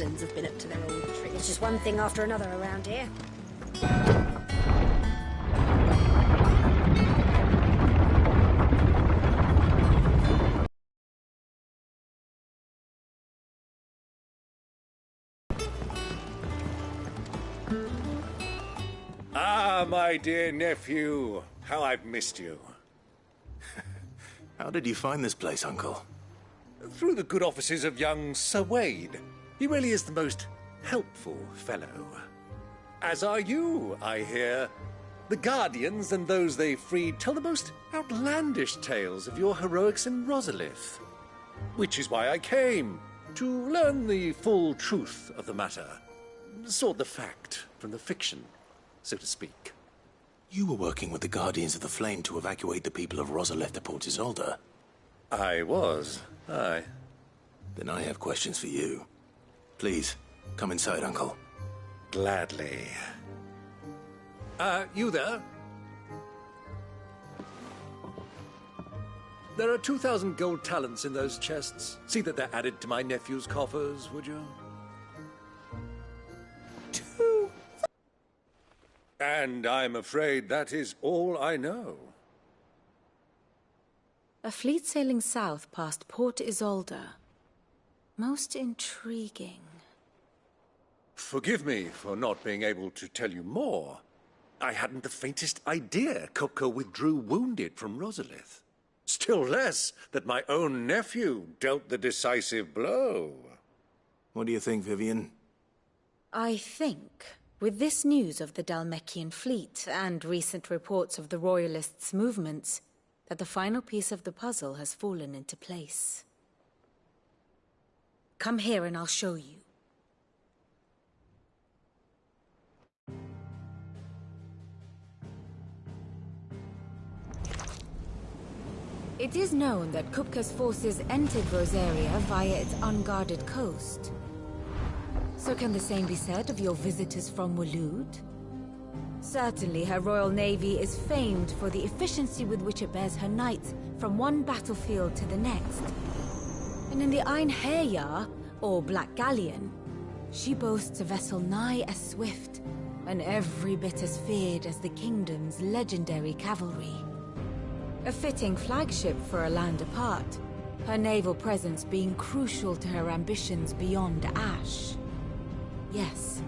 chitlins have been up to their old trick. It's just one thing after another around here. Ah, my dear nephew. How I've missed you. How did you find this place, Uncle? Through the good offices of young Sir Wade. He really is the most helpful fellow. As are you, I hear. The Guardians and those they freed tell the most outlandish tales of your heroics in Rosalith. Which is why I came, to learn the full truth of the matter. Sort the fact from the fiction, so to speak. You were working with the Guardians of the Flame to evacuate the people of Rosalith to Port Isolde. I was, aye. Then I have questions for you. Please, come inside, Uncle. Gladly. You there? There are 2,000 gold talents in those chests. See that they're added to my nephew's coffers, would you? And I'm afraid that is all I know. A fleet sailing south past Port Isolde. Most intriguing. Forgive me for not being able to tell you more. I hadn't the faintest idea Kupka withdrew wounded from Rosalith. Still less that my own nephew dealt the decisive blow. What do you think, Vivian? I think, with this news of the Dhalmekian fleet and recent reports of the Royalists' movements, that the final piece of the puzzle has fallen into place. Come here and I'll show you. It is known that Kupka's forces entered Rosaria via its unguarded coast. So can the same be said of your visitors from Waloed? Certainly her Royal Navy is famed for the efficiency with which it bears her knights from one battlefield to the next. And in the Einherjar, or Black Galleon, she boasts a vessel nigh as swift and every bit as feared as the kingdom's legendary cavalry. A fitting flagship for a land apart, her naval presence being crucial to her ambitions beyond Ash. Yes,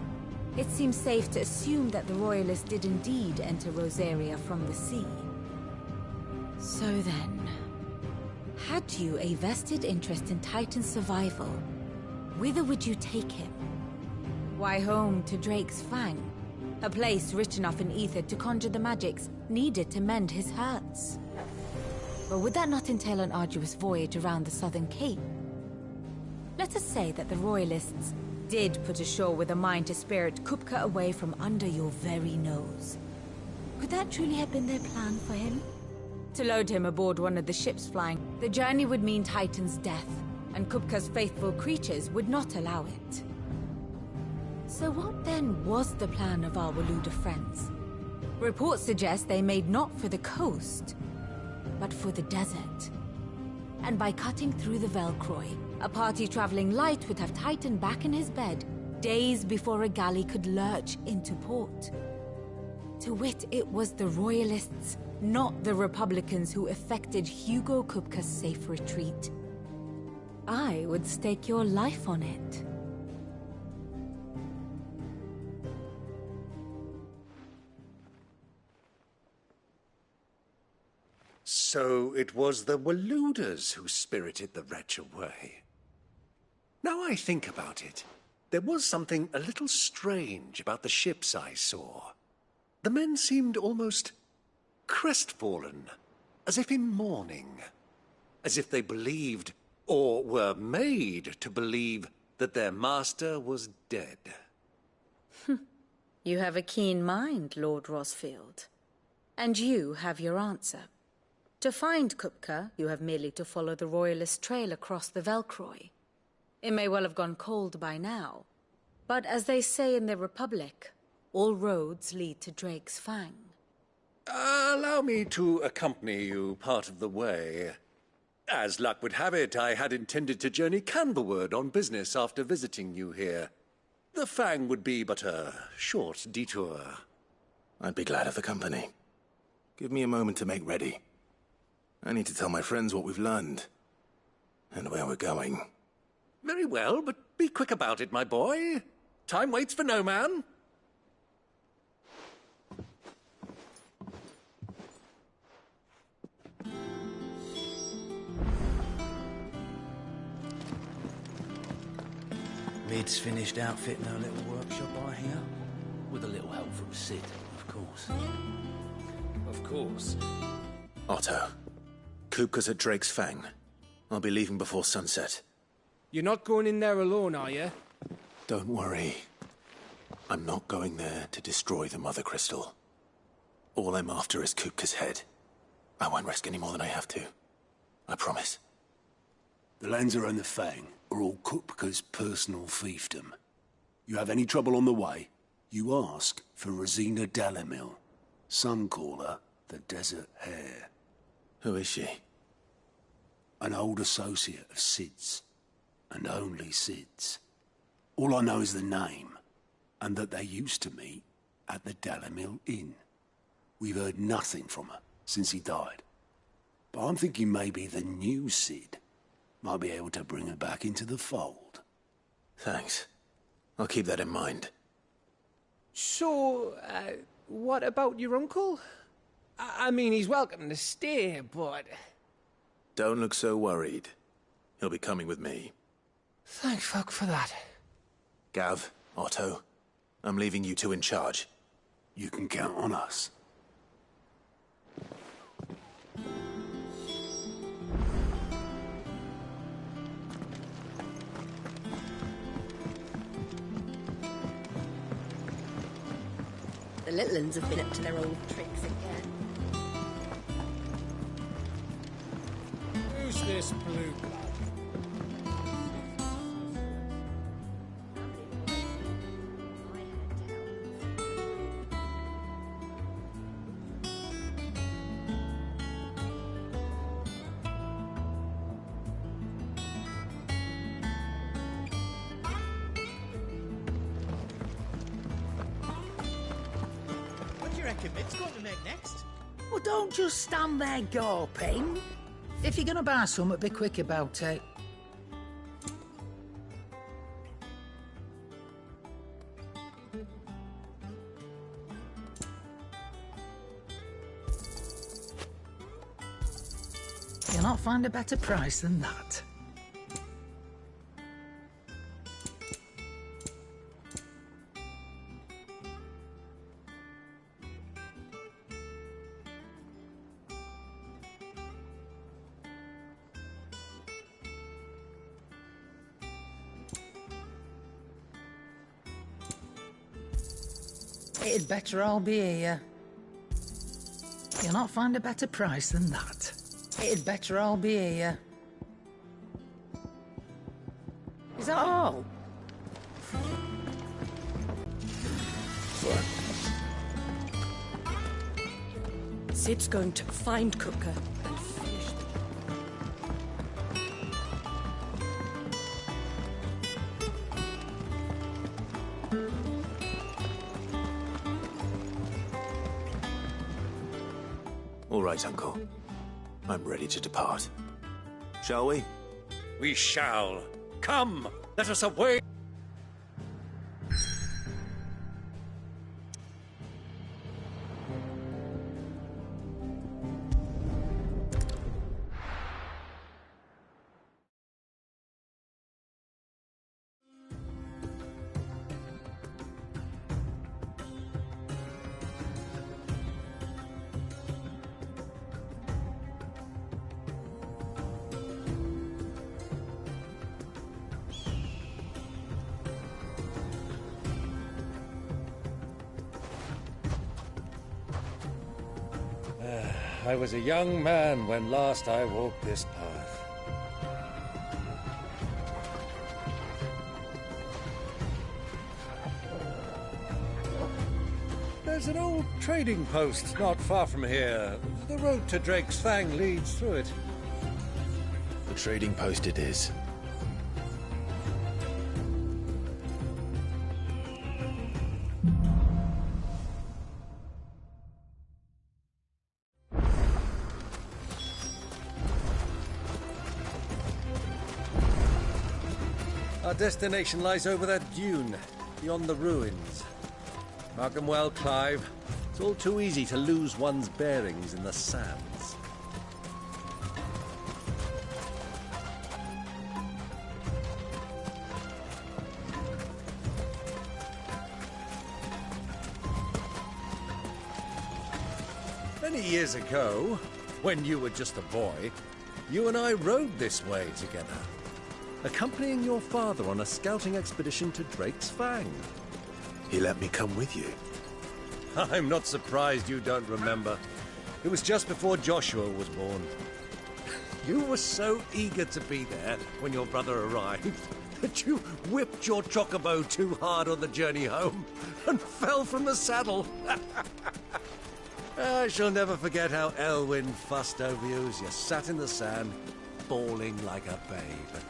it seems safe to assume that the Royalists did indeed enter Rosaria from the sea. So then, had you a vested interest in Titan's survival, whither would you take him? Why, home to Drake's Fang, a place rich enough in ether to conjure the magics needed to mend his hurts. But would that not entail an arduous voyage around the southern cape? Let us say that the Royalists did put ashore with a mind to spirit Kupka away from under your very nose. Could that truly have been their plan for him? To load him aboard one of the ships flying, the journey would mean Titan's death, and Kupka's faithful creatures would not allow it. So what then was the plan of our Waluda friends? Reports suggest they made not for the coast, but for the desert. And by cutting through the Velcroy, a party traveling light would have Titan back in his bed days before a galley could lurch into port. To wit, it was the Royalists, not the Republicans, who effected Hugo Kupka's safe retreat. I would stake your life on it. So it was the Waludas who spirited the wretch away. Now I think about it, there was something a little strange about the ships I saw. The men seemed almost crestfallen, as if in mourning, as if they believed, or were made to believe, that their master was dead. You have a keen mind, Lord Rosfield. And you have your answer. To find Kupka, you have merely to follow the Royalist trail across the Velcroy. It may well have gone cold by now, but as they say in the Republic, all roads lead to Drake's Fang. Allow me to accompany you part of the way. As luck would have it, I had intended to journey Canberward on business after visiting you here. The Fang would be but a short detour. I'd be glad of the company. Give me a moment to make ready. I need to tell my friends what we've learned. And where we're going. Very well, but be quick about it, my boy. Time waits for no man. Mid's finished outfitting her little workshop, I hear. With a little help from Sid, of course. Of course. Otto. Kupka's at Drake's Fang. I'll be leaving before sunset. You're not going in there alone, are you? Don't worry. I'm not going there to destroy the Mother Crystal. All I'm after is Kupka's head. I won't risk any more than I have to. I promise. The Lancer and the Fang are all Kupka's personal fiefdom. You have any trouble on the way, you ask for Rosina Dalamil. Some call her the Desert Hare. Who is she? An old associate of Sid's. And only Sid's. All I know is the name, and that they used to meet at the Dalamil Inn. We've heard nothing from her since he died. But I'm thinking maybe the new Sid might be able to bring her back into the fold. Thanks. I'll keep that in mind. So, what about your uncle? I mean, he's welcome to stay, but... Don't look so worried. He'll be coming with me. Thank fuck for that. Gav, Otto, I'm leaving you two in charge. You can count on us. The little uns have been up to their old tricks again. Who's this blue blood? Mid's going to make next. Well, don't just stand there gawping. If you're gonna buy something, be quick about it. You'll not find a better price than that. It'd better all be here. You'll not find a better price than that. It'd better all be here. Is that all? Sid's going to find Kupka and finish them. All right, Uncle. I'm ready to depart. Shall we? We shall. Come, let us away. I was a young man when last I walked this path. There's an old trading post not far from here. The road to Drake's Fang leads through it. The trading post it is. Our destination lies over that dune, beyond the ruins. Mark 'em well, Clive. It's all too easy to lose one's bearings in the sands. Many years ago, when you were just a boy, you and I rode this way together, accompanying your father on a scouting expedition to Drake's Fang. He let me come with you. I'm not surprised you don't remember. It was just before Joshua was born. You were so eager to be there when your brother arrived that you whipped your chocobo too hard on the journey home and fell from the saddle. I shall never forget how Elwyn fussed over you as you sat in the sand, bawling like a babe.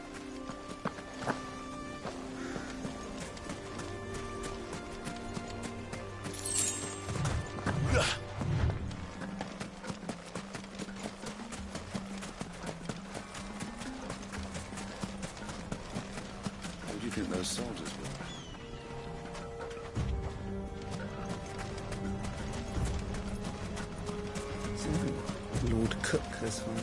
Who do you think those soldiers were? Lord Cook as well.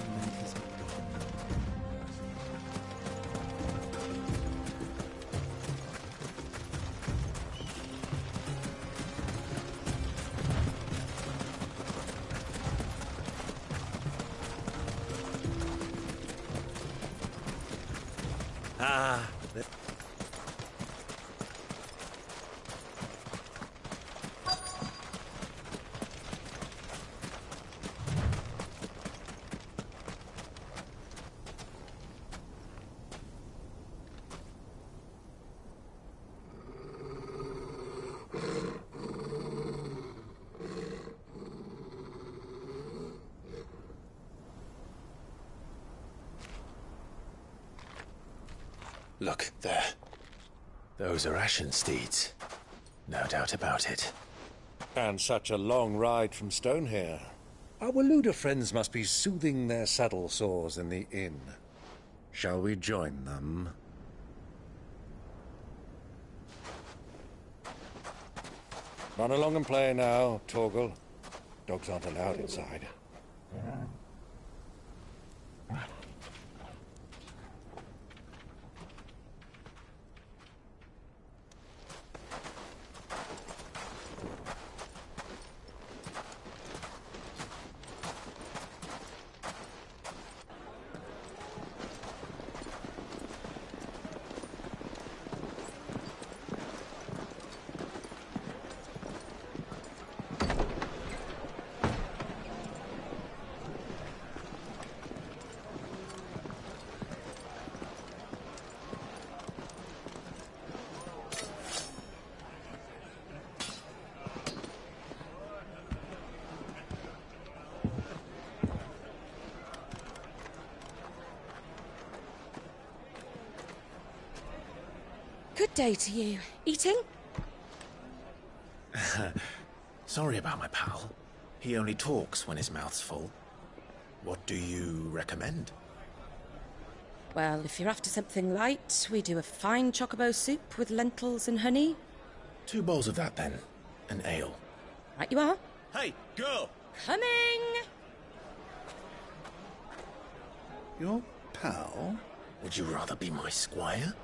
Look, there. Those are Ashen steeds. No doubt about it. And such a long ride from Stonehair. Our Waluda friends must be soothing their saddle sores in the inn. Shall we join them? Run along and play now, Torgal. Dogs aren't allowed inside. Good day to you. Eating? Sorry about my pal. He only talks when his mouth's full. What do you recommend? Well, if you're after something light, we do a fine chocobo soup with lentils and honey. 2 bowls of that, then. An ale. Right you are. Hey, girl! Coming! Your pal? Would you rather be my squire?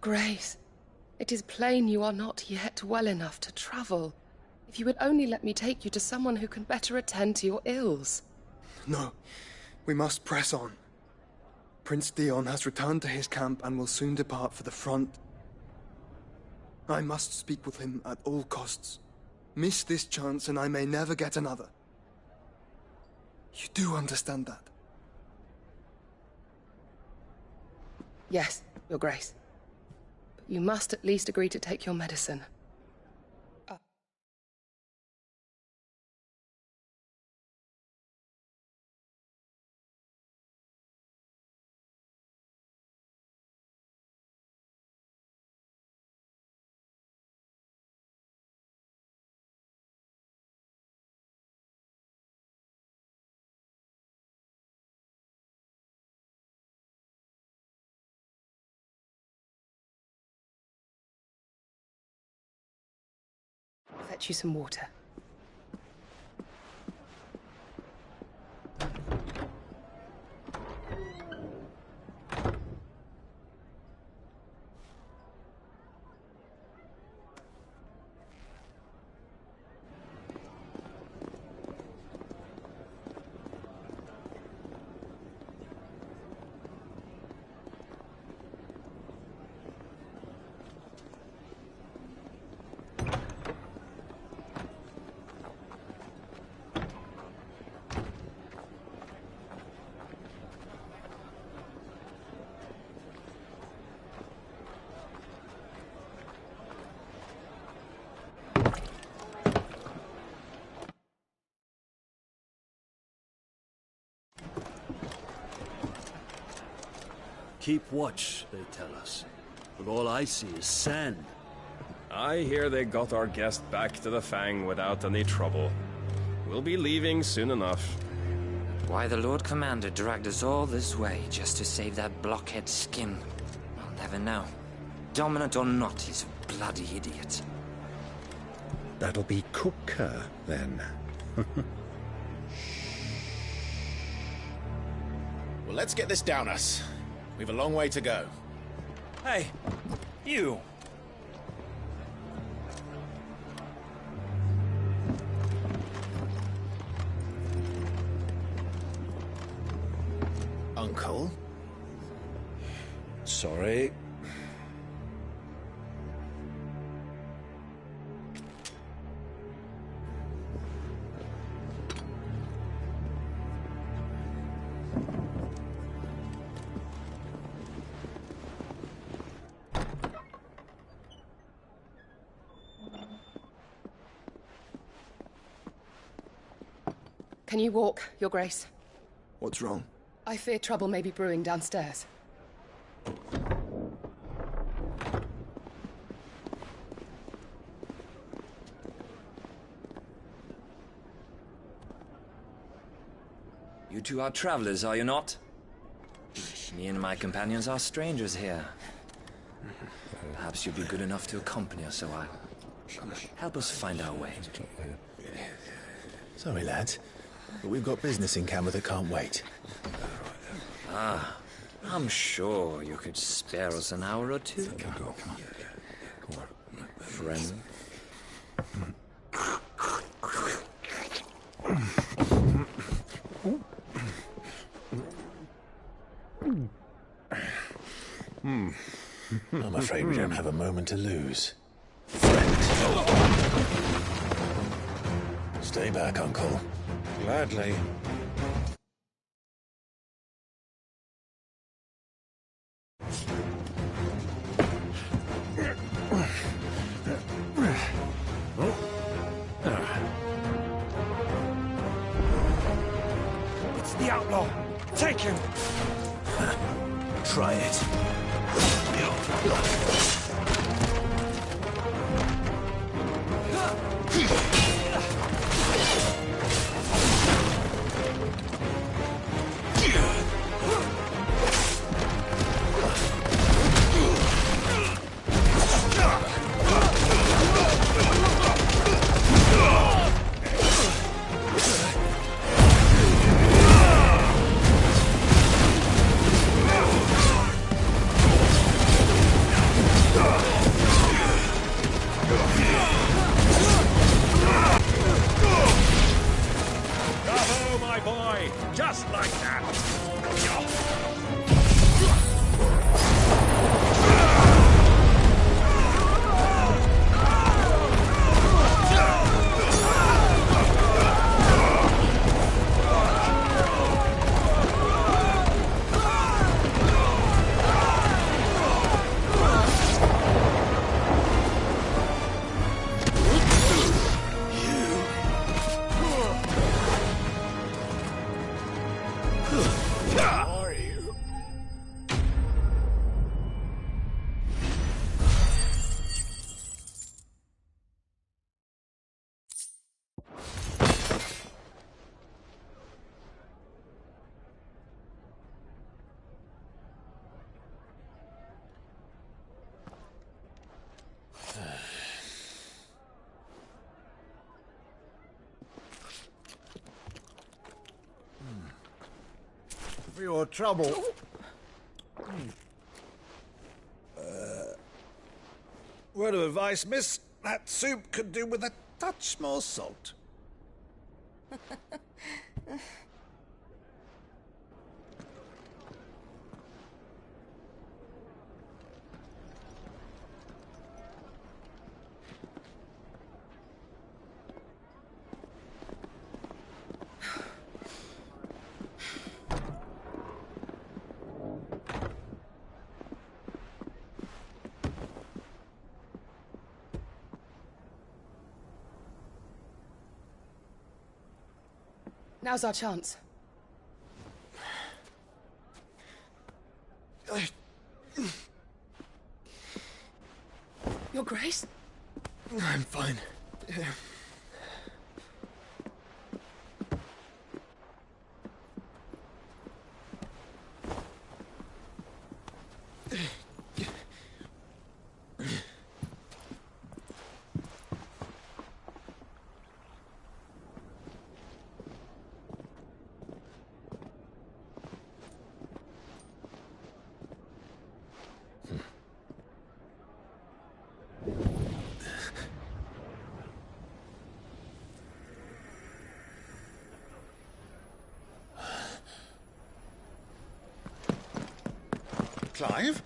Grace, it is plain you are not yet well enough to travel. If you would only let me take you to someone who can better attend to your ills. No, we must press on. Prince Dion has returned to his camp and will soon depart for the front. I must speak with him at all costs. Miss this chance and I may never get another. You do understand that? Yes, Your Grace. But you must at least agree to take your medicine. Fetch you some water. Keep watch, they tell us. But all I see is sand. I hear they got our guest back to the Fang without any trouble. We'll be leaving soon enough. Why the Lord Commander dragged us all this way just to save that blockhead's skin, I'll never know. Dominant or not, he's a bloody idiot. That'll be Cooker, then. Well, let's get this down us. We've a long way to go. Hey, you! Uncle? Sorry. Can you walk, Your Grace? What's wrong? I fear trouble may be brewing downstairs. You two are travelers, are you not? Me and my companions are strangers here. Perhaps you'd be good enough to accompany us a while. Help us find our way. Sorry, lads, but we've got business in camera that can't wait. Ah, I'm sure you could spare us an hour or two. Come on. Friend. I'm afraid we don't have a moment to lose. Stay back, Uncle. Gladly. It's the outlaw. Take him. Try it. for your trouble. Word of advice, miss. That soup could do with a touch more salt. Now's our chance. Your Grace? I'm fine. Clive?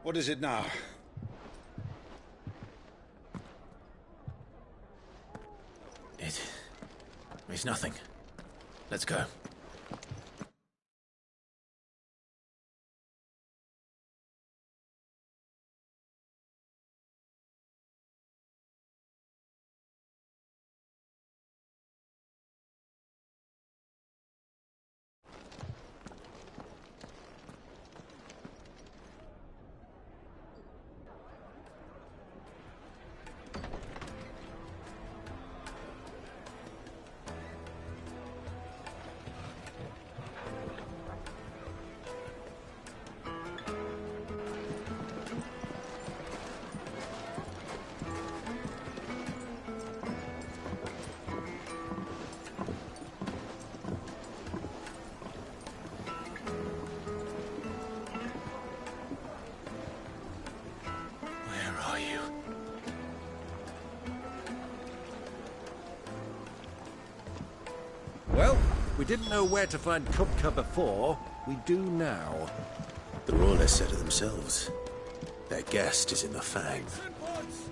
What is it now? It's nothing. Let's go. Well, we didn't know where to find Kupka before. We do now. The Royalists said it themselves. Their guest is in the Fang.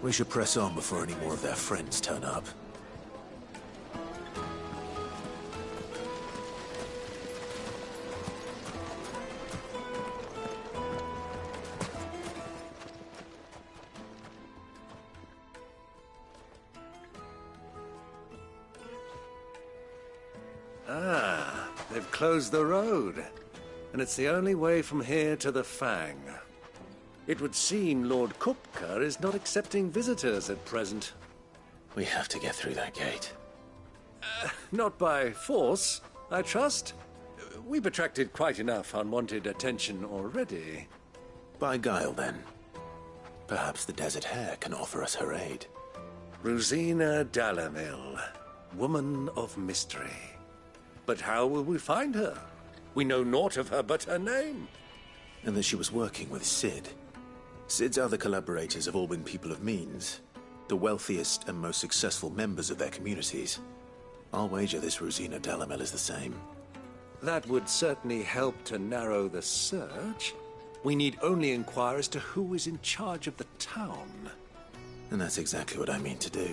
We should press on before any more of their friends turn up. Ah, they've closed the road. And it's the only way from here to the Fang. It would seem Lord Kupka is not accepting visitors at present. We have to get through that gate. Not by force, I trust. We've attracted quite enough unwanted attention already. By guile, then. Perhaps the Desert Hare can offer us her aid. Rosina Dalamil, woman of mystery. But how will we find her? We know naught of her but her name. And that she was working with Sid. Sid's other collaborators have all been people of means, the wealthiest and most successful members of their communities. I'll wager this Rosina Dalamel is the same. That would certainly help to narrow the search. We need only inquire as to who is in charge of the town. And that's exactly what I mean to do.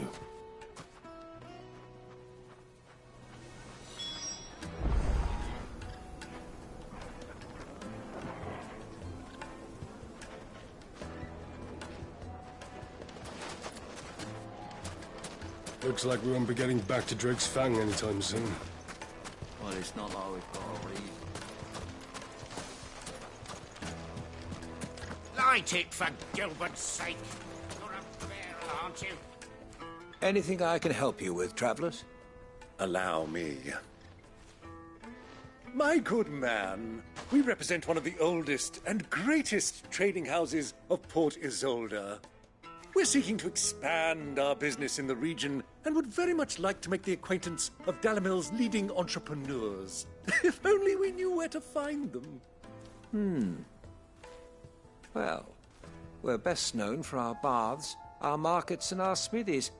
Looks like we won't be getting back to Drake's Fang anytime soon. Well, it's not like we've got to read. Light it, for Gilbert's sake. You're a bearer, aren't you? Anything I can help you with, travelers? Allow me. My good man, we represent one of the oldest and greatest trading houses of Port Isolde. We're seeking to expand our business in the region and would very much like to make the acquaintance of Dalamil's leading entrepreneurs. If only we knew where to find them. Well, we're best known for our baths, our markets, and our smithies.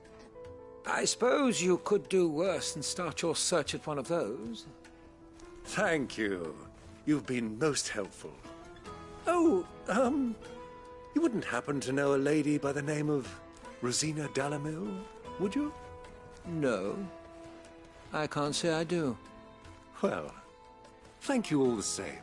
I suppose you could do worse than start your search at one of those. Thank you. You've been most helpful. Oh, you wouldn't happen to know a lady by the name of Rosina Dalamil, would you? No, I can't say I do. Well, thank you all the same.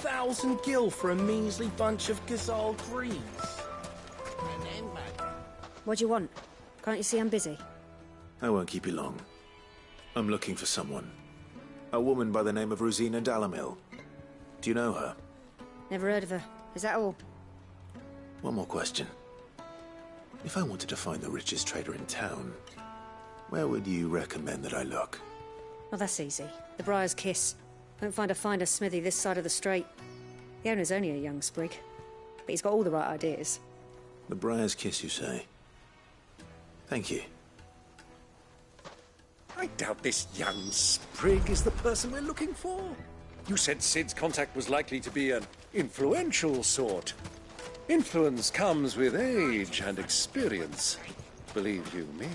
$1,000 for a measly bunch of Gazal greaves. What do you want? Can't you see I'm busy? I won't keep you long. I'm looking for someone. A woman by the name of Rosina Dalamil. Do you know her? Never heard of her. Is that all? One more question. If I wanted to find the richest trader in town, where would you recommend that I look? Oh, that's easy. The Briar's Kiss. Won't find a finer smithy this side of the strait. The owner's only a young sprig, but he's got all the right ideas. The Briar's Kiss, you say? Thank you. I doubt this young sprig is the person we're looking for. You said Sid's contact was likely to be an influential sort. Influence comes with age and experience, believe you me.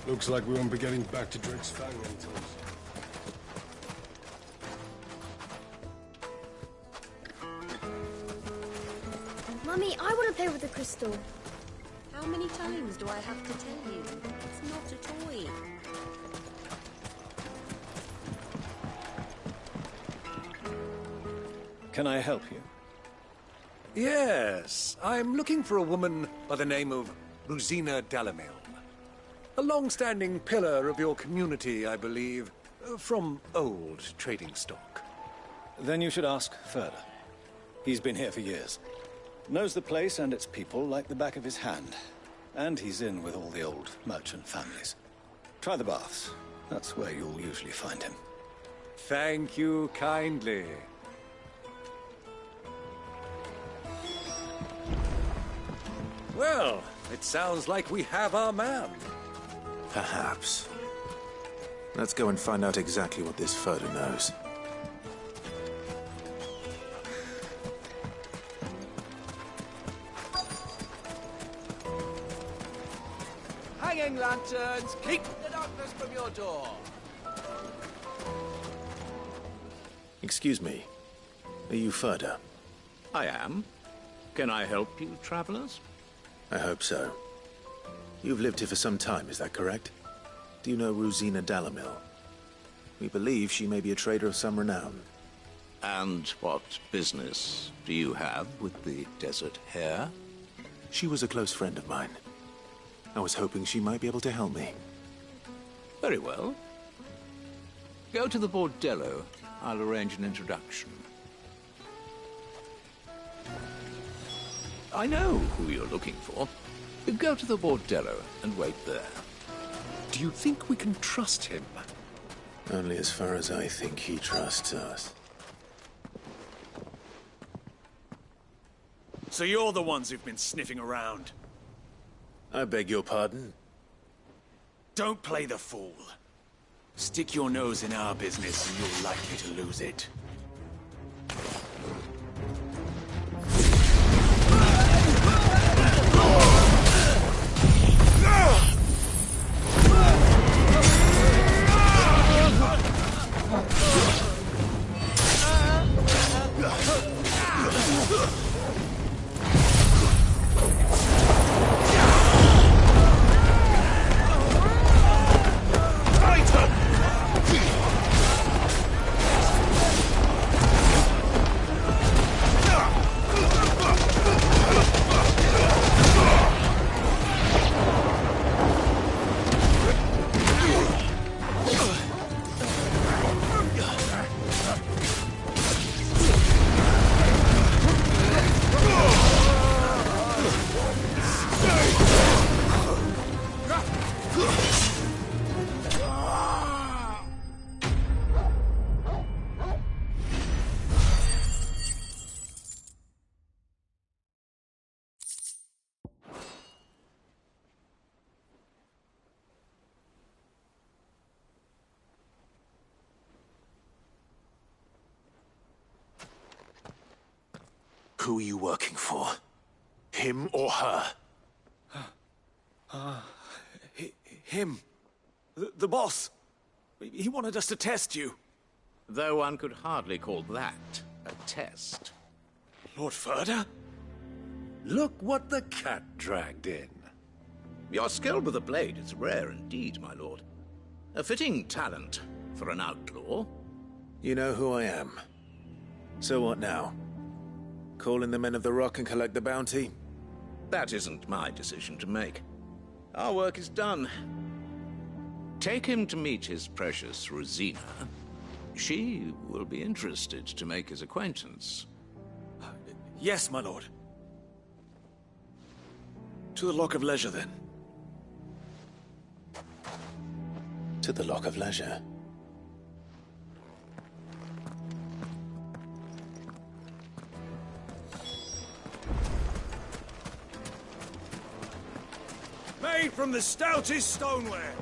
Looks like we won't be getting back to Ffxvi until... Mummy, I want to play with the crystal. How many times do I have to tell you? It's not a toy. Can I help you? Yes, I'm looking for a woman by the name of Rosina Dalamil. A long-standing pillar of your community, I believe, from old trading stock. Then you should ask further. He's been here for years. Knows the place and its people like the back of his hand. And he's in with all the old merchant families. Try the baths. That's where you'll usually find him. Thank you kindly. Well, it sounds like we have our man. Perhaps. Let's go and find out exactly what this Furder knows. Hanging lanterns, keep the darkness from your door. Excuse me. Are you Furder? I am. Can I help you, travelers? I hope so. You've lived here for some time, is that correct? Do you know Rosina Dalamil? We believe she may be a trader of some renown. And what business do you have with the desert hare? She was a close friend of mine. I was hoping she might be able to help me. Very well. Go to the bordello. I'll arrange an introduction. I know who you're looking for. Go to the bordello and wait there. Do you think we can trust him? Only as far as I think he trusts us. So you're the ones who've been sniffing around? I beg your pardon? Don't play the fool. Stick your nose in our business and you're likely to lose it. Who are you working for? Him or her? Him. The boss. He wanted us to test you. Though one could hardly call that a test. Lord Furder? Look what the cat dragged in. Your skill with the blade is rare indeed, my lord. A fitting talent for an outlaw. You know who I am. So what now? Call in the Men of the Rock and collect the bounty? That isn't my decision to make. Our work is done. Take him to meet his precious Rosina. She will be interested to make his acquaintance. Yes, my lord. To the Lock of Leisure, then. To the Lock of Leisure. Made from the stoutest stoneware.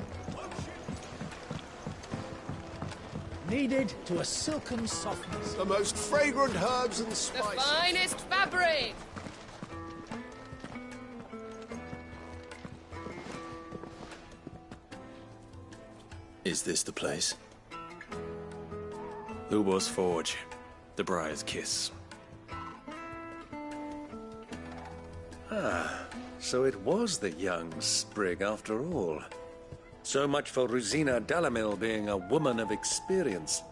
Kneaded to a silken softness. The most fragrant herbs and The spices. finest fabric! Is this the place? Lubor's Forge. The Briar's Kiss. Ah, so it was the young sprig after all. So much for Rosina Dalamil being a woman of experience.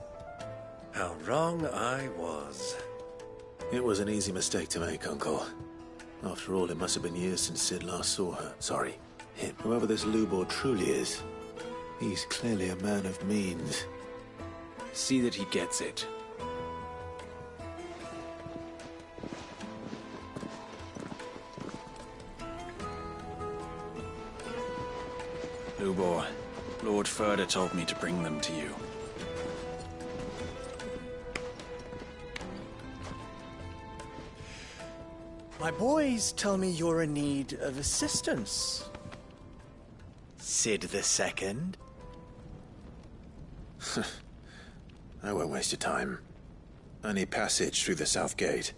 How wrong I was. It was an easy mistake to make, Uncle. After all, it must have been years since Sid last saw her. Sorry, him. Whoever this Lubor truly is, he's clearly a man of means. See that he gets it. Lubor, Lord Furder told me to bring them to you. My boys tell me you're in need of assistance. Sid the Second? I won't waste your time. I need passage through the south gate.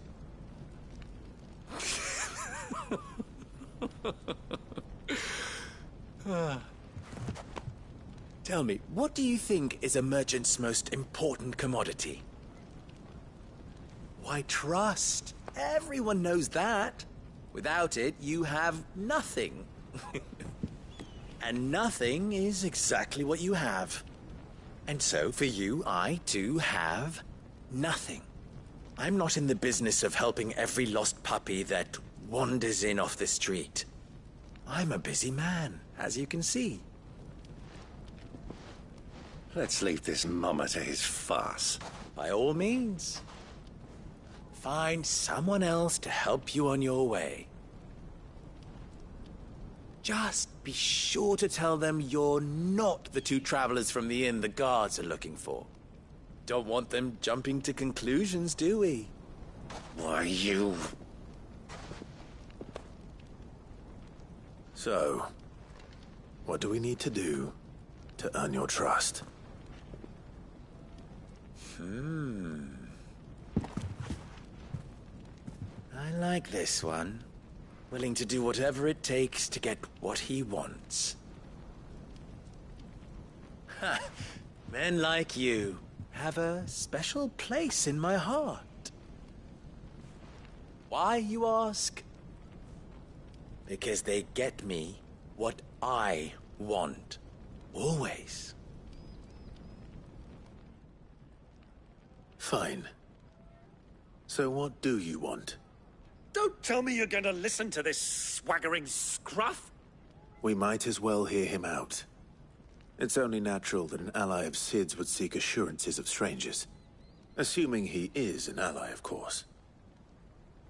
Tell me, what do you think is a merchant's most important commodity? Why, trust. Everyone knows that. Without it, you have nothing. And nothing is exactly what you have. And so, for you, I, too, have nothing. I'm not in the business of helping every lost puppy that wanders in off the street. I'm a busy man, as you can see. Let's leave this mummer to his farce. By all means. Find someone else to help you on your way. Just be sure to tell them you're not the two travelers from the inn the guards are looking for. Don't want them jumping to conclusions, do we? Why, you... So, what do we need to do to earn your trust? I like this one. Willing to do whatever it takes to get what he wants. Ha! Men like you have a special place in my heart. Why, you ask? Because they get me what I want. Always. Fine. So what do you want? Don't tell me you're going to listen to this swaggering scruff! We might as well hear him out. It's only natural that an ally of Sid's would seek assurances of strangers. Assuming he is an ally, of course.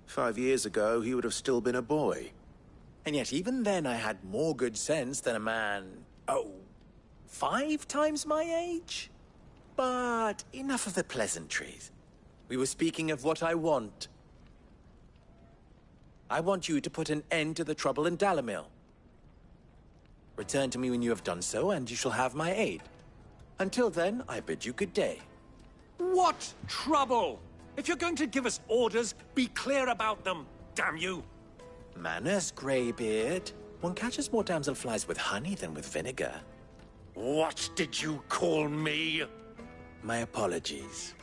5 years ago, he would have still been a boy. And yet even then I had more good sense than a man, 5 times my age? But enough of the pleasantries. We were speaking of what I want. I want you to put an end to the trouble in Dalamil. Return to me when you have done so, and you shall have my aid. Until then, I bid you good day. What trouble? If you're going to give us orders, be clear about them, damn you! Manners, Greybeard. One catches more damselflies with honey than with vinegar. What did you call me? My apologies.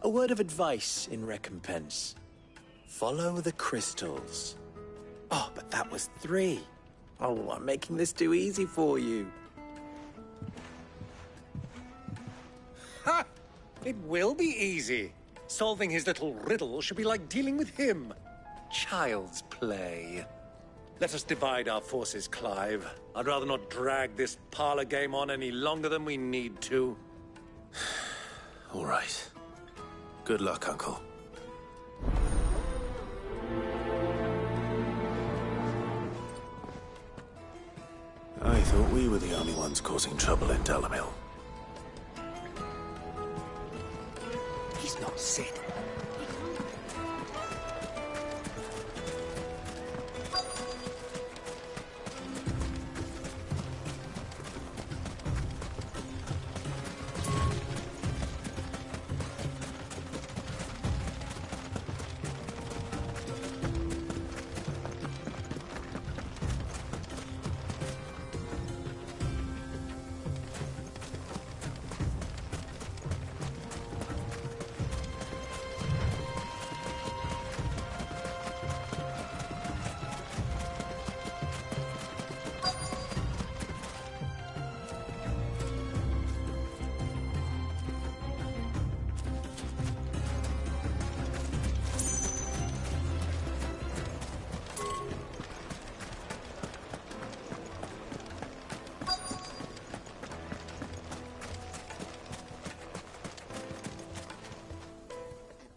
A word of advice in recompense. Follow the crystals. Oh, but that was 3. Oh, I'm making this too easy for you. Ha! It will be easy. Solving his little riddle should be like dealing with him. Child's play. Let us divide our forces, Clive. I'd rather not drag this parlor game on any longer than we need to. All right. Good luck, Uncle. I thought we were the only ones causing trouble in Dalamil. He's not Sid.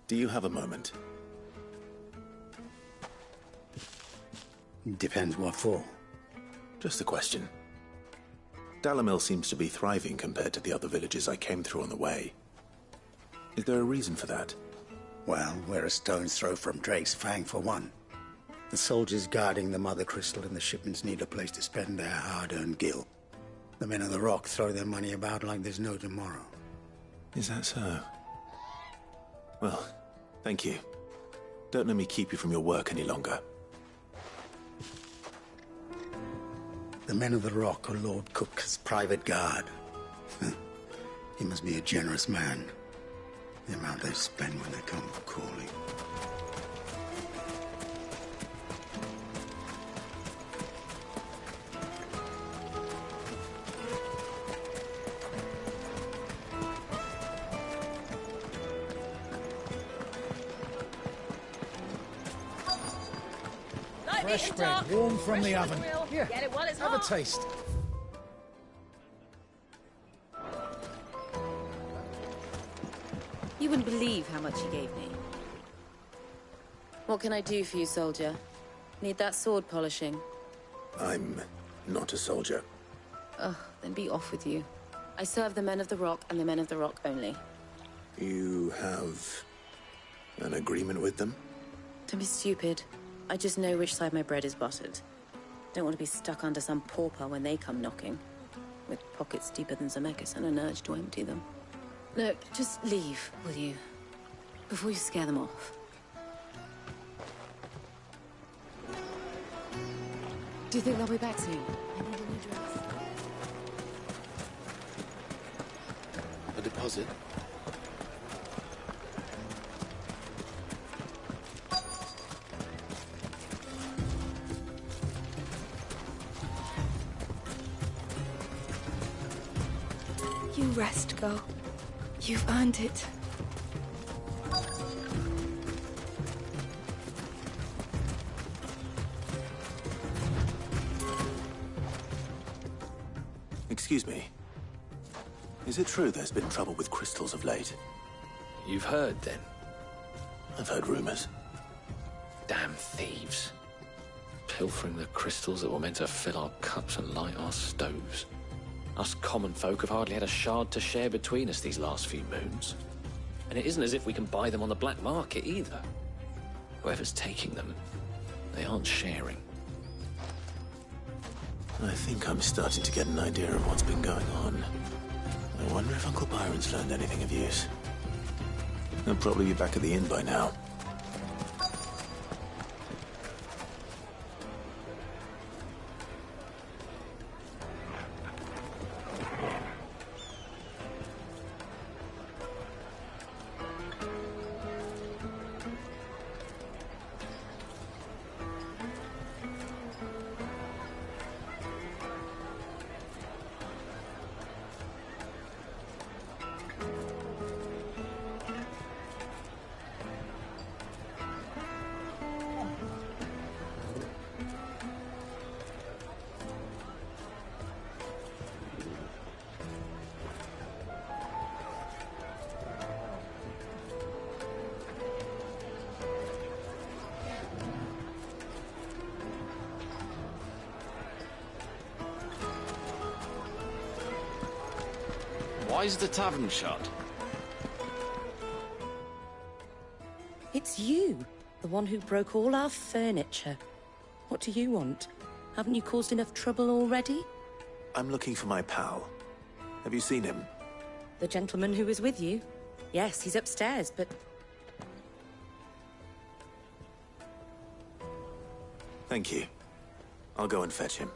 Do you have a moment? Depends what for. Just a question. Dalamil seems to be thriving compared to the other villages I came through on the way. Is there a reason for that? Well, we're a stone's throw from Drake's Fang for one. The soldiers guarding the Mother Crystal and the shipments need a place to spend their hard-earned gil. The men of the Rock throw their money about like there's no tomorrow. Is that so? Well, thank you. Don't let me keep you from your work any longer. The men of the Rock are Lord Cook's private guard. He must be a generous man. The amount they spend when they come for calling. Fresh bread, warm from the oven. Here, Get it while it's have hot. a taste. You wouldn't believe how much he gave me. What can I do for you, soldier? Need that sword polishing? I'm not a soldier. Ugh, then be off with you. I serve the men of the Rock and the men of the Rock only. You have an agreement with them? Don't be stupid. I just know which side my bread is buttered. Don't want to be stuck under some pauper when they come knocking. With pockets deeper than Zemeckis and an urge to empty them. Look, just leave, will you? Before you scare them off. Do you think they'll be back soon? I need a new dress. A deposit? You rest, girl. You've earned it. Excuse me. Is it true there's been trouble with crystals of late? You've heard, then? I've heard rumors. Damn thieves. Pilfering the crystals that were meant to fill our cups and light our stoves. Us common folk have hardly had a shard to share between us these last few moons. And it isn't as if we can buy them on the black market either. Whoever's taking them, they aren't sharing. I think I'm starting to get an idea of what's been going on. I wonder if Uncle Byron's learned anything of use. They'll probably be back at the inn by now. Why is the tavern shut? It's you, the one who broke all our furniture. What do you want? Haven't you caused enough trouble already? I'm looking for my pal. Have you seen him? The gentleman who was with you? Yes, he's upstairs, but... Thank you. I'll go and fetch him.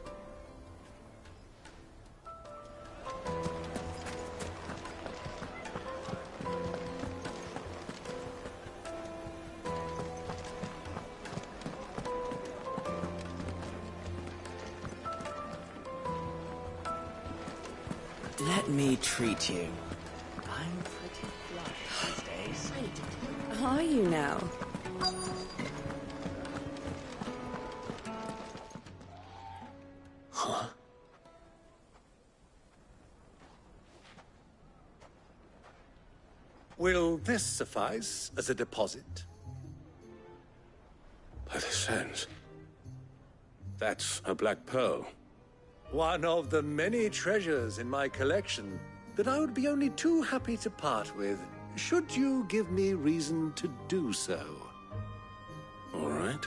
Let me treat you. I'm pretty flush these days. Are you now? Huh? Will this suffice as a deposit? By the sands. That's a black pearl. One of the many treasures in my collection that I would be only too happy to part with, should you give me reason to do so. All right.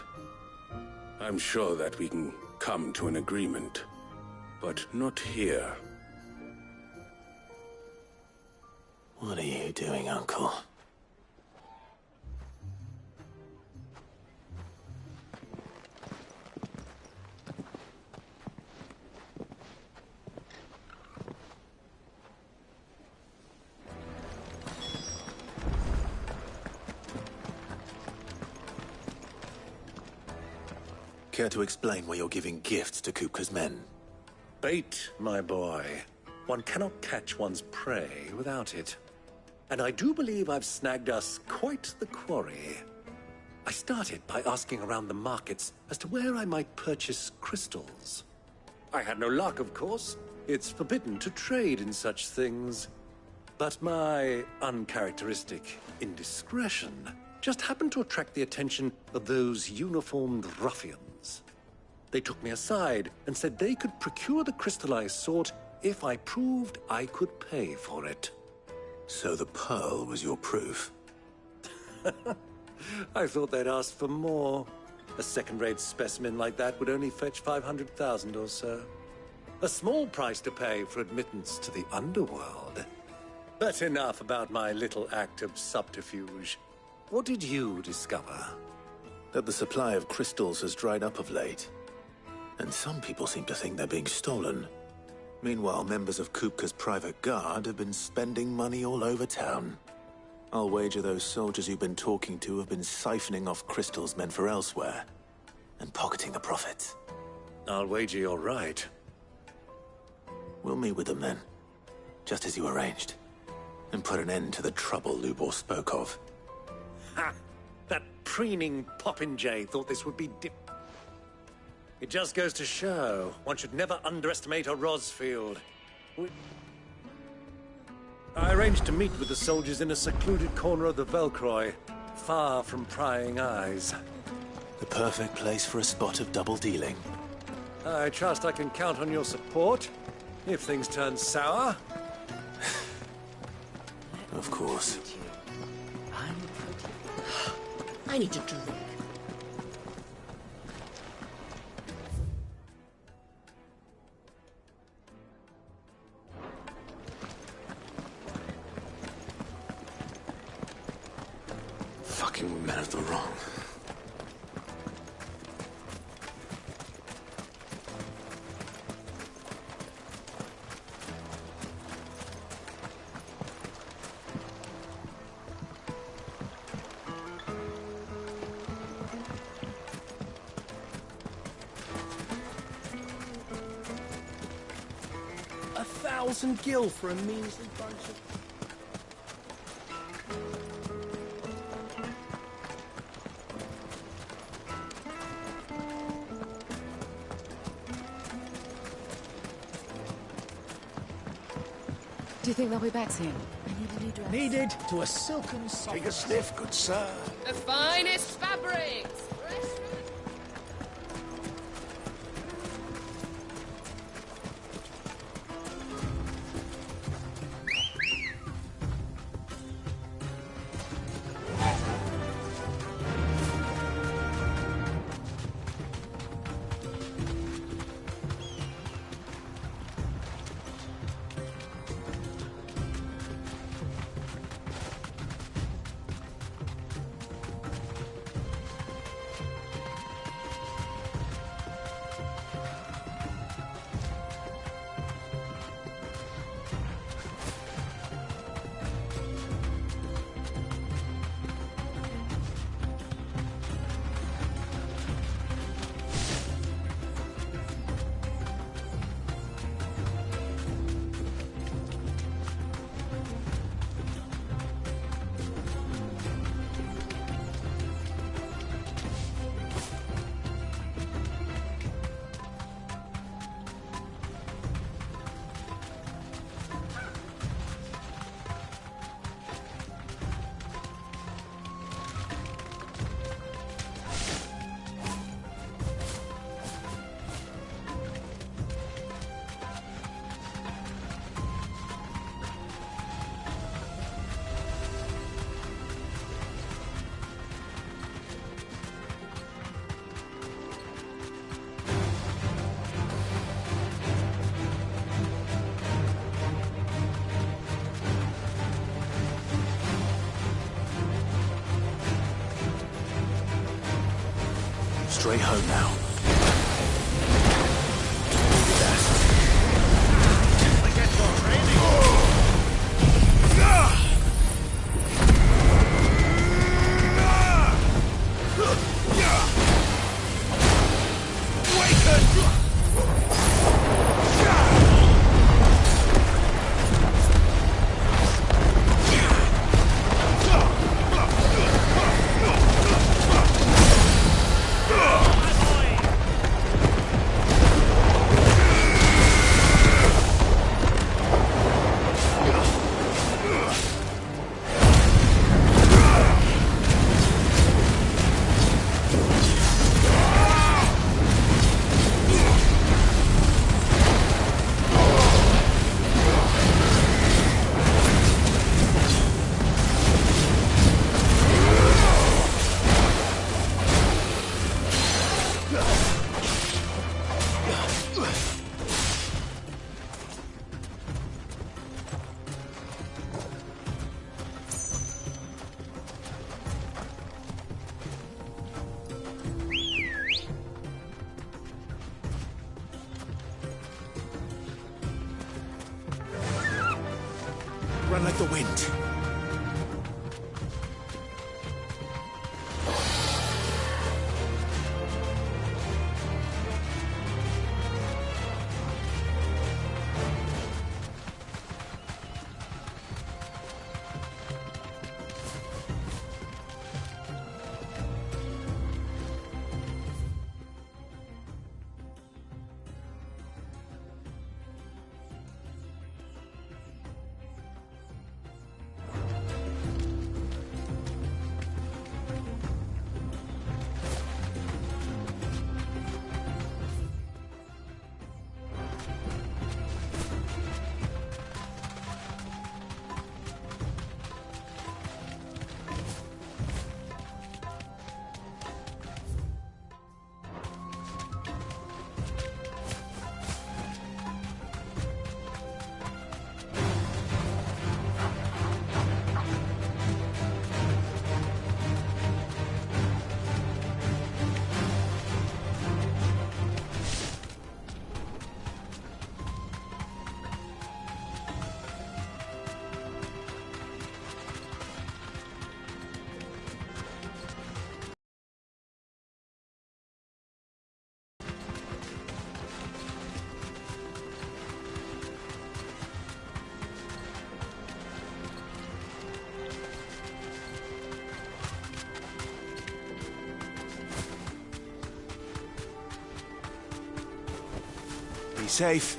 I'm sure that we can come to an agreement, but not here. What are you doing, Uncle? Care to explain why you're giving gifts to Kupka's men? Bait, my boy. One cannot catch one's prey without it. And I do believe I've snagged us quite the quarry. I started by asking around the markets as to where I might purchase crystals. I had no luck, of course. It's forbidden to trade in such things. But my uncharacteristic indiscretion just happened to attract the attention of those uniformed ruffians. They took me aside and said they could procure the crystal I sought if I proved I could pay for it. So the pearl was your proof? I thought they'd ask for more. A second-rate specimen like that would only fetch 500,000 or so. A small price to pay for admittance to the underworld. But enough about my little act of subterfuge. What did you discover? That the supply of crystals has dried up of late. And some people seem to think they're being stolen. Meanwhile, members of Kupka's private guard have been spending money all over town. I'll wager those soldiers you've been talking to have been siphoning off crystals meant for elsewhere, and pocketing the profits. I'll wager you're right. We'll meet with them then, just as you arranged, and put an end to the trouble Lubor spoke of. Ha! That preening popinjay thought this would be It just goes to show, one should never underestimate a Rosfield. I arranged to meet with the soldiers in a secluded corner of the Velcroy, far from prying eyes. The perfect place for a spot of double dealing. I trust I can count on your support, if things turn sour. Of course. I need to drink. fucking men of the wrong. $1,000 for a measly bunch of... Do you think they'll be back soon? I need a new dress. Needed to a silken soft... Take a sniff, good sir. The finest fabrics! Straight home now. Run like the wind. safe.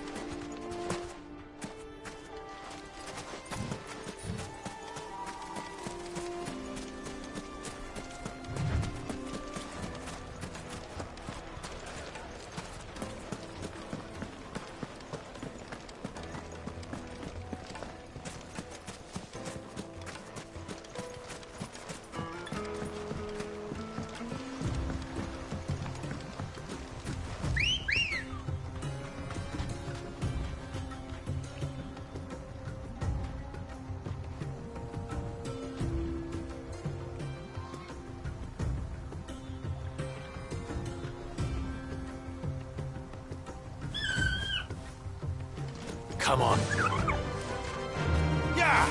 Come on. Yeah!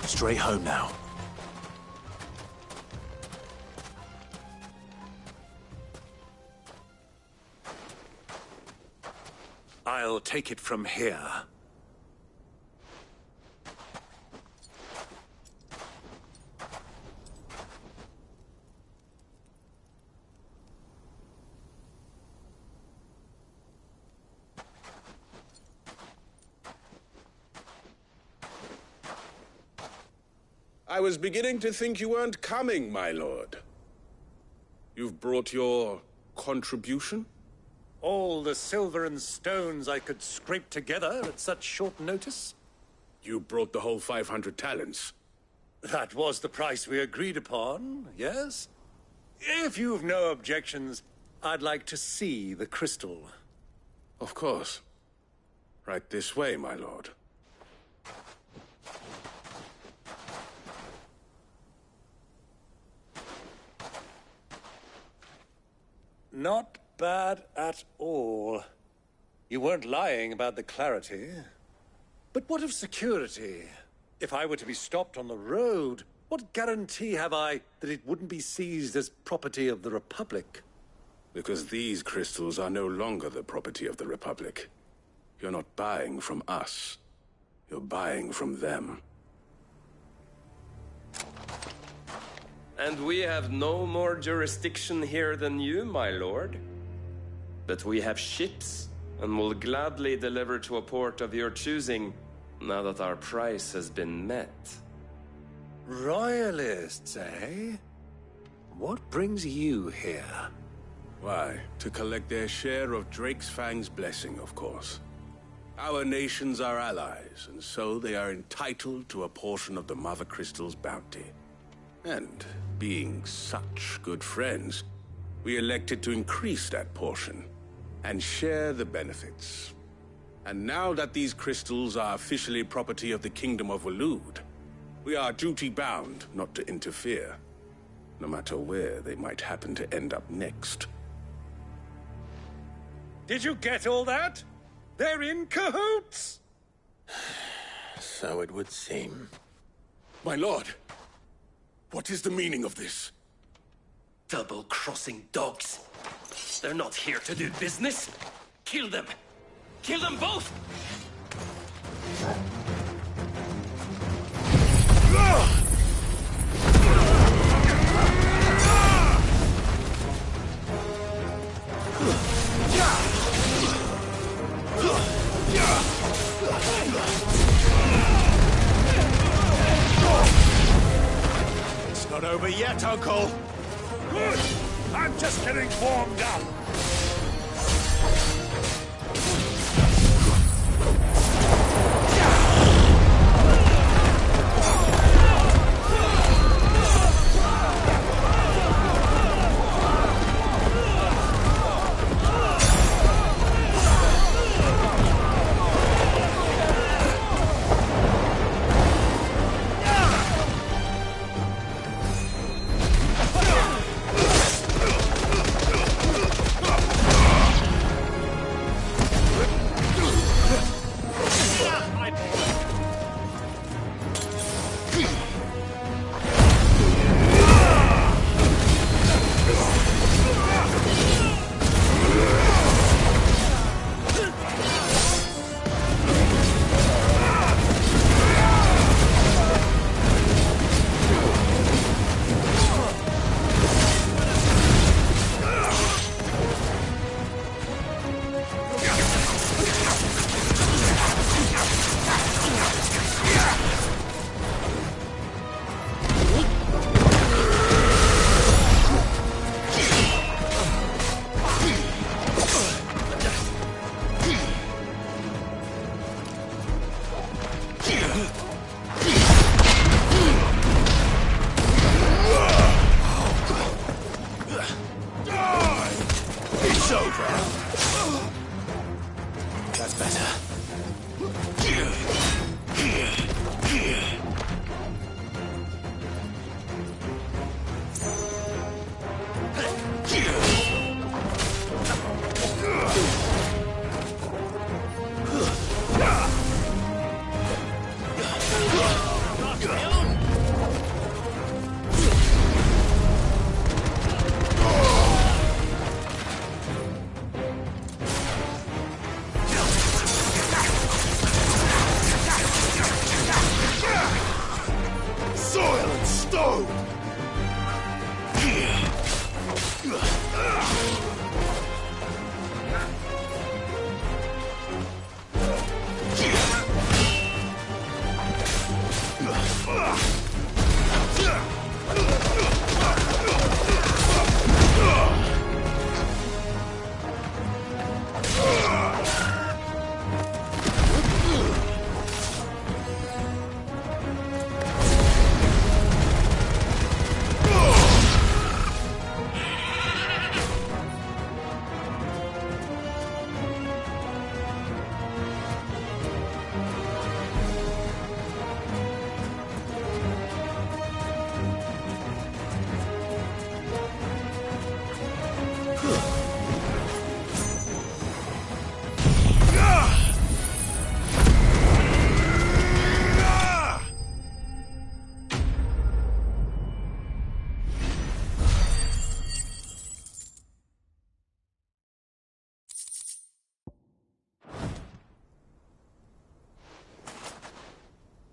Straight home now. I'll take it from here. I was beginning to think you weren't coming, my lord. You've brought your contribution? All the silver and stones I could scrape together at such short notice? You brought the whole 500 talents. That was the price we agreed upon, yes? If you've no objections, I'd like to see the crystal. Of course. Right this way, my lord. Not bad at all. You weren't lying about the clarity. But what of security? If I were to be stopped on the road, what guarantee have I that it wouldn't be seized as property of the Republic? Because these crystals are no longer the property of the Republic. You're not buying from us. You're buying from them. And we have no more jurisdiction here than you, my lord. But we have ships, and will gladly deliver to a port of your choosing, now that our price has been met. Royalists, eh? What brings you here? Why, to collect their share of Ffxi's blessing, of course. Our nations are allies, and so they are entitled to a portion of the Mother Crystal's bounty. And, being such good friends, we elected to increase that portion and share the benefits. And now that these crystals are officially property of the Kingdom of Waloed, we are duty-bound not to interfere, no matter where they might happen to end up next. Did you get all that? They're in cahoots! So it would seem. My lord! What is the meaning of this? Double-crossing dogs. They're not here to do business. Kill them! Kill them both! It's not over yet, Uncle. Good! I'm just getting warmed up. It's over. That's better. Soil and stone!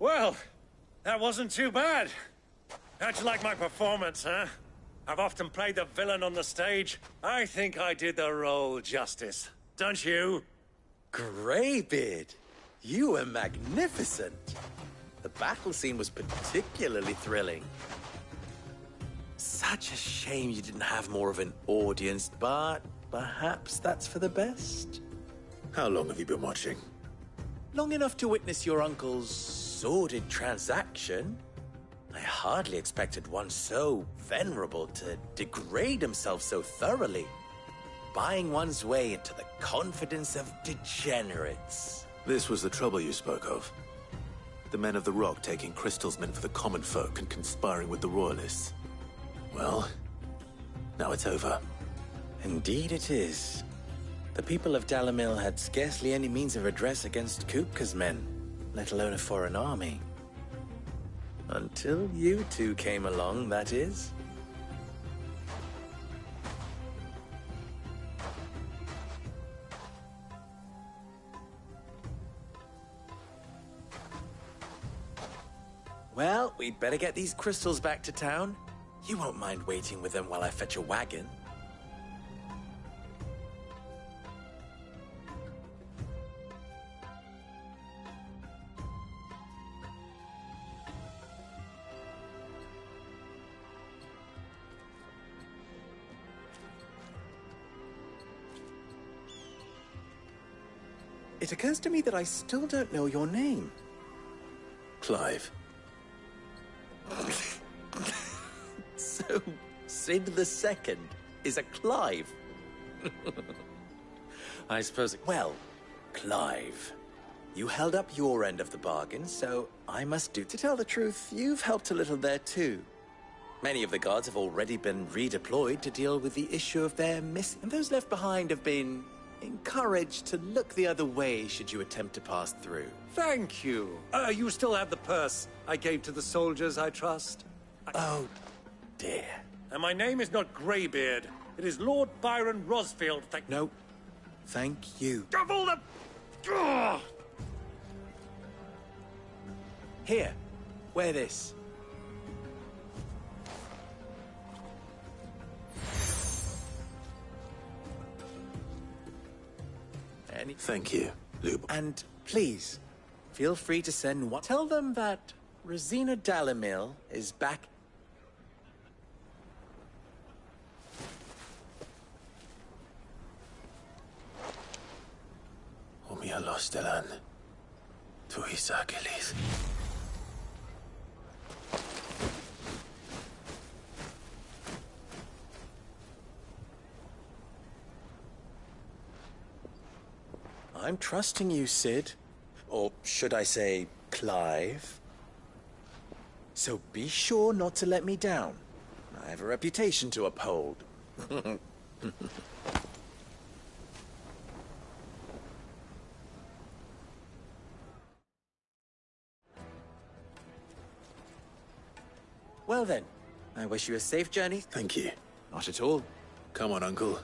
Well, that wasn't too bad. How'd you like my performance, huh? I've often played the villain on the stage. I think I did the role justice. Don't you? Greybeard, you were magnificent. The battle scene was particularly thrilling. Such a shame you didn't have more of an audience, but perhaps that's for the best. How long have you been watching? Long enough to witness your uncle's sordid transaction. I hardly expected one so venerable to degrade himself so thoroughly, buying one's way into the confidence of degenerates. This was the trouble you spoke of. The men of the Rock taking crystals meant for the common folk and conspiring with the Royalists. Well, now it's over. Indeed it is. The people of Dalamil had scarcely any means of redress against Kupka's men, let alone a foreign army. Until you two came along, that is. Well, we'd better get these crystals back to town. You won't mind waiting with them while I fetch a wagon. It occurs to me that I still don't know your name. Clive. So, Sid the Second is a Clive? I suppose... Well, Clive, you held up your end of the bargain, so I must do. To tell the truth, you've helped a little there too. Many of the guards have already been redeployed to deal with the issue of their missing, and those left behind have been encouraged to look the other way should you attempt to pass through. Thank you. You still have the purse I gave to the soldiers, I trust? Oh, dear. And my name is not Greybeard. It is Lord Byron Rosfield, No, thank you. Of all the... Ugh! Here, wear this. Thank you, Lube. And please, feel free to send one. Tell them that Rosina Dalamil is back. Omia Lostelan. Tuisa Achilles. I'm trusting you, Sid. Or should I say, Clive? So be sure not to let me down. I have a reputation to uphold. Well then, I wish you a safe journey. Thank you. Not at all. Come on, Uncle.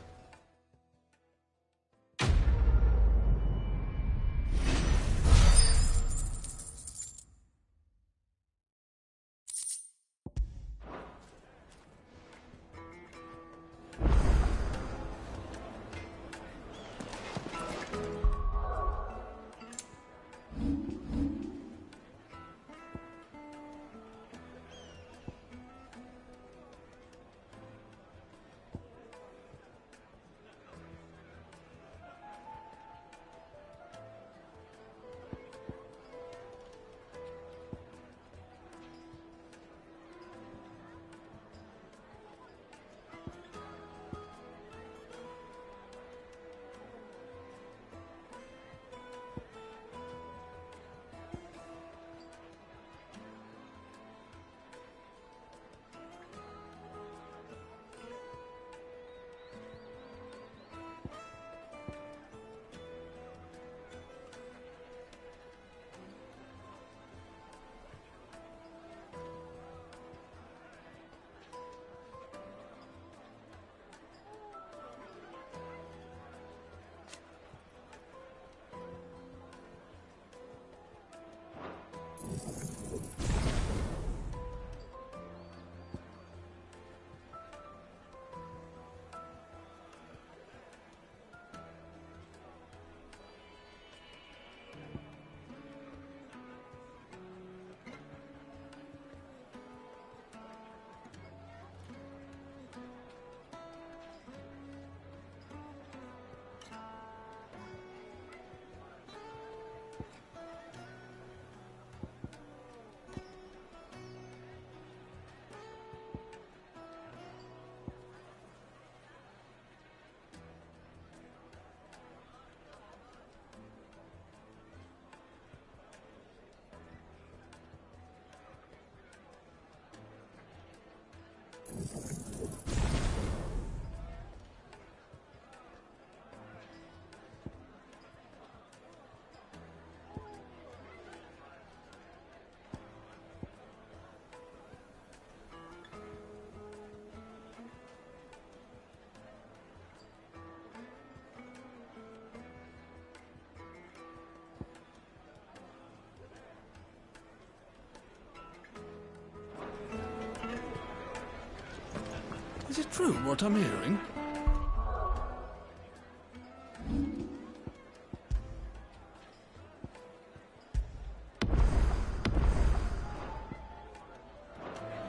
Is it true what I'm hearing?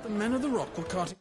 The men of the rock were carting...